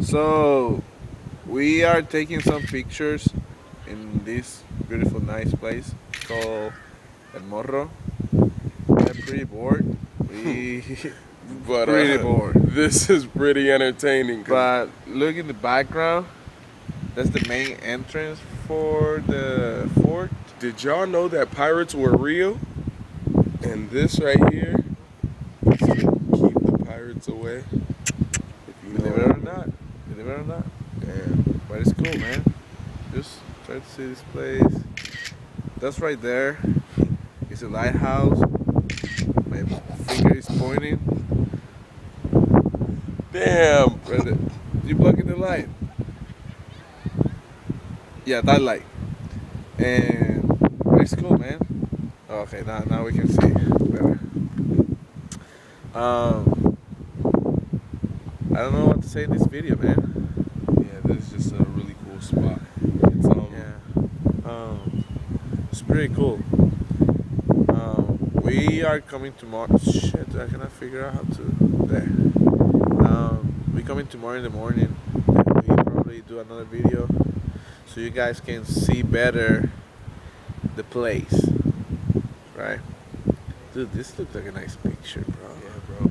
So we are taking some pictures in this beautiful, nice place called El Morro. We're pretty bored. But Pretty bored. this is pretty entertaining. But look in the background. That's the main entrance for the fort. Did y'all know that pirates were real? And this right here is to keep the pirates away. If you know Believe it or not. Believe it or not. Damn. But it's cool, man. Just try to see this place. That's right there. It's a lighthouse. My finger is pointing. Damn. Right there. You blocking the light? Yeah, that light. And it's cool, man. Okay, now we can see better. I don't know what to say in this video, man. Yeah, this is just a really cool spot. It's pretty cool. We are coming tomorrow. Shit, I cannot figure out how to. There. We coming tomorrow in the morning. And we probably do another video so you guys can see better the place, right? Dude, this looks like a nice picture, bro. Yeah, bro.